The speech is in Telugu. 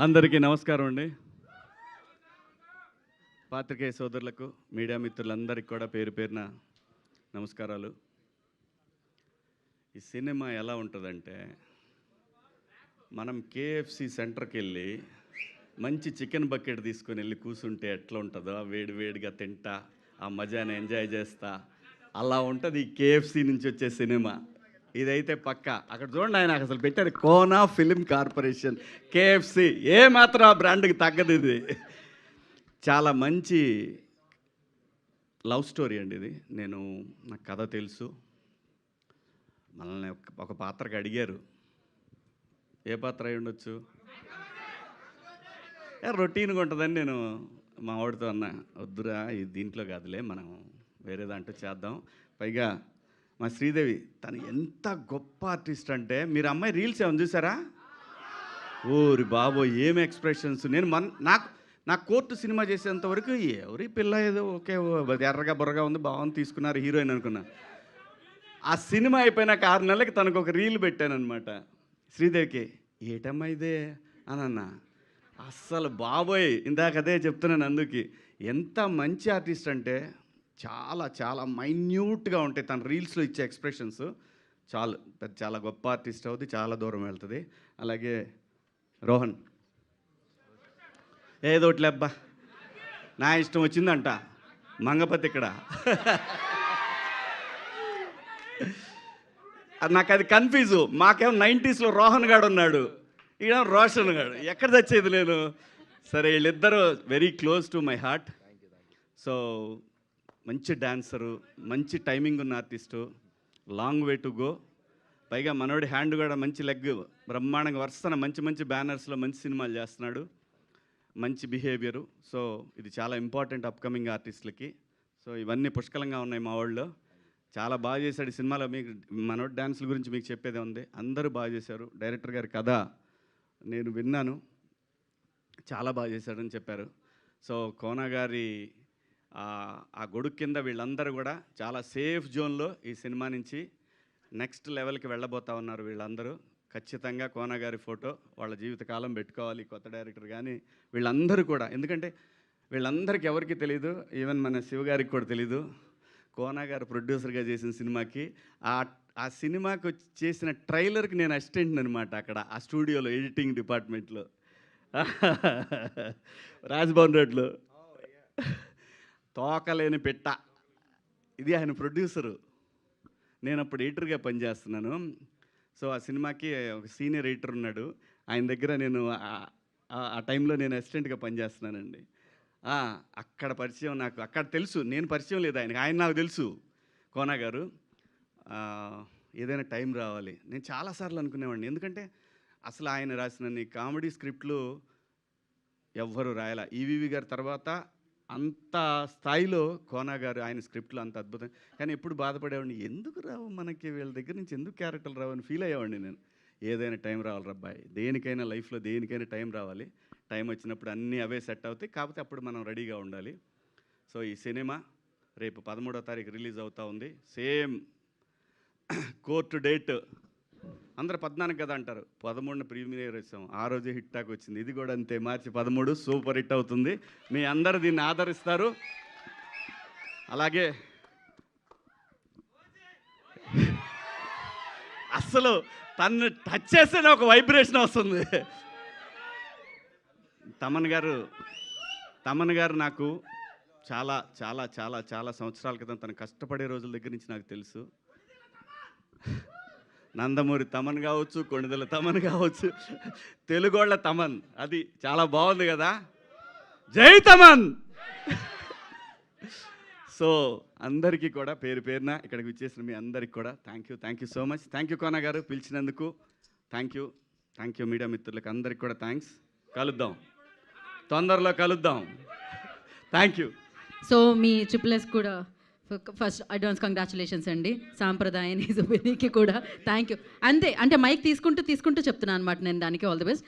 అందరికీ నమస్కారం అండి. పాత్రికేయ సోదరులకు, మీడియా మిత్రులందరికీ కూడా పేరు పేరున నమస్కారాలు. ఈ సినిమా ఎలా ఉంటుందంటే, మనం కేఎఫ్సి సెంటర్కి వెళ్ళి మంచి చికెన్ బకెట్ తీసుకొని వెళ్ళి కూర్చుంటే ఎట్లా ఉంటుందో, వేడి వేడిగా తింటా ఆ మజాని ఎంజాయ్ చేస్తా, అలా ఉంటుంది ఈ కేఎఫ్సి నుంచి వచ్చే సినిమా. ఇదైతే పక్క. అక్కడ చూడండి, ఆయన అసలు పెట్టారు కోనా ఫిలిం కార్పొరేషన్, కేఎఫ్సి. ఏ మాత్రం ఆ బ్రాండ్కి తగ్గదు. ఇది చాలా మంచి లవ్ స్టోరీ అండి. ఇది నాకు కథ తెలుసు. మనల్ని ఒక పాత్రకి అడిగారు, ఏ పాత్ర అయి ఉండొచ్చు, రొటీన్గా ఉంటుందని నేను మా వాడితో అన్నా, వద్దురా ఇది దీంట్లో కాదులే, మనం వేరే దాంట్లో చేద్దాం. పైగా మా శ్రీదేవి తను ఎంత గొప్ప ఆర్టిస్ట్ అంటే, మీరు అమ్మాయి రీల్స్ ఏమైనా చూసారా? ఓరి బాబో ఏం ఎక్స్ప్రెషన్స్. నాకు కోర్టు సినిమా చేసేంతవరకు ఎవరి పిల్ల ఏదో ఓకే ఎర్రగా బుర్రగా ఉంది, బాగుంది, తీసుకున్నారు హీరోయిన్ అనుకున్నా. ఆ సినిమా అయిపోయినాక 6 నెలలకి తనకు ఒక రీల్ పెట్టానమాట. శ్రీదేవికి ఏటమ్మా ఇదే అని అన్నా. అస్సలు బాబోయ్, ఇందాక అదే చెప్తున్నాను. అందుకు ఎంత మంచి ఆర్టిస్ట్ అంటే, చాలా చాలా మైన్యూట్గా ఉంటాయి తన రీల్స్లో ఇచ్చే ఎక్స్ప్రెషన్స్. చాలా గొప్ప ఆర్టిస్ట్ అవుతుంది, చాలా దూరం వెళ్తుంది. అలాగే రోహన్ ఏదోట్లే అబ్బా, నా ఇష్టం వచ్చిందంట మంగపతి ఇక్కడ. నాకు అది కన్ఫ్యూజు. మాకేమో 90స్లో రోహన్ గాడు ఉన్నాడు, ఈడ రోషన్ గాడు, ఎక్కడ తెచ్చేది నేను. సరే, వీళ్ళిద్దరూ very close to my heart. So మంచి డాన్సరు, మంచి టైమింగ్ ఉన్న artist, long way to go. పైగా మనోడి హ్యాండ్ కూడా మంచి లెగ్, బ్రహ్మాండంగా వరుసన మంచి మంచి బ్యానర్స్లో మంచి సినిమాలు చేస్తున్నాడు, మంచి బిహేవియరు. సో ఇది చాలా ఇంపార్టెంట్ అప్కమింగ్ ఆర్టిస్టులకి. సో ఇవన్నీ పుష్కలంగా ఉన్నాయి మా వాళ్ళు. చాలా బాగా చేశాడు ఈ సినిమాలో. మీకు మనోడి డ్యాన్సుల గురించి మీకు చెప్పేదే ఉంది. అందరూ బాగా చేశారు. డైరెక్టర్ గారి కథ నేను విన్నాను, చాలా బాగా చేశాడని చెప్పారు. సో కోనా గారి ఆ గొడుగు కింద వీళ్ళందరూ కూడా చాలా సేఫ్ జోన్లో ఈ సినిమా నుంచి నెక్స్ట్ లెవెల్కి వెళ్ళబోతా ఉన్నారు వీళ్ళందరూ. ఖచ్చితంగా కోనా గారి ఫోటో వాళ్ళ జీవితకాలం పెట్టుకోవాలి, కొత్త డైరెక్టర్ కానీ వీళ్ళందరూ కూడా. ఎందుకంటే వీళ్ళందరికీ ఎవరికి తెలీదు, ఈవెన్ మన శివగారికి కూడా తెలీదు. కోనా గారు ప్రొడ్యూసర్గా చేసిన సినిమాకి ఆ సినిమాకి చేసిన ట్రైలర్కి నేను అసిస్టెంట్ అనమాట అక్కడ ఆ స్టూడియోలో, ఎడిటింగ్ డిపార్ట్మెంట్లో, రాజ్భవన్ రోడ్లో. తోకలేని పెట్ట, ఇది ఆయన ప్రొడ్యూసరు. నేను అప్పుడు ఎడిటర్గా పనిచేస్తున్నాను. సో ఆ సినిమాకి ఒక సీనియర్ ఎడిటర్ ఉన్నాడు, ఆయన దగ్గర నేను ఆ టైంలో నేను అసిస్టెంట్గా పనిచేస్తున్నానండి. అక్కడ పరిచయం, నాకు అక్కడ తెలుసు, నేను పరిచయం లేదు ఆయనకి, ఆయన నాకు తెలుసు. కోనా గారు ఏదైనా టైం రావాలి. నేను చాలాసార్లు అనుకునేవాడిని, ఎందుకంటే అసలు ఆయన రాసిన కామెడీ స్క్రిప్ట్లు ఎవ్వరు రాయాల. ఈవీవి గారి తర్వాత అంత స్థాయిలో కోనా గారు ఆయన స్క్రిప్ట్లు అంత అద్భుతం. కానీ ఎప్పుడు బాధపడేవాడిని, ఎందుకు రావు మనకి, వీళ్ళ దగ్గర నుంచి ఎందుకు క్యారెక్టర్లు రావు అని ఫీల్ అయ్యేవాడిని నేను. ఏదైనా టైం రావాలి రబ్బాయి, దేనికైనా లైఫ్లో దేనికైనా టైం రావాలి. టైం వచ్చినప్పుడు అన్నీ అవే సెట్ అవుతాయి, కాకపోతే అప్పుడు మనం రెడీగా ఉండాలి. సో ఈ సినిమా రేపు 13వ తారీఖు రిలీజ్ అవుతూ ఉంది. సేమ్ కోర్టు డేట్ అందరూ 14 కదా అంటారు, 13న ప్రీమియర్ వచ్చాం, ఆ రోజే హిట్ టాక్ వచ్చింది. ఇది కూడా అంతే, మార్చి 13 సూపర్ హిట్ అవుతుంది. మీ అందరు దీన్ని ఆదరిస్తారు. అలాగే అసలు తను టచ్ చేస్తేనే ఒక వైబ్రేషన్ వస్తుంది. తమన్ గారు నాకు చాలా చాలా చాలా చాలా సంవత్సరాల క్రితం తను కష్టపడే రోజుల దగ్గర నుంచి నాకు తెలుసు. నందమూరి తమన్ కావచ్చు, కొణిదెల తమన్ కావచ్చు, తెలుగోళ్ళ తమన్, అది చాలా బాగుంది కదా. జై తమన్. సో అందరికీ కూడా పేరు పేరున ఇక్కడికి వచ్చేసిన మీ అందరికీ కూడా thank you so much. Thank you Kona గారు పిలిచినందుకు. థ్యాంక్ యూ మీడియా మిత్రులకు అందరికీ కూడా థ్యాంక్స్. కలుద్దాం, తొందరలో కలుద్దాం. Thank you. సో మీ ట్రిపుల్ఎస్ కూడా ఫస్ట్ అడ్వాన్స్ కంగ్రాచులేషన్స్ అండి. సాంప్రదాయాన్ని సుబినికి కూడా థ్యాంక్ యూ. అంతే, అంటే మైక్ తీసుకుంటూ చెప్తున్నాను అనమాట నేను దానికి. All the best.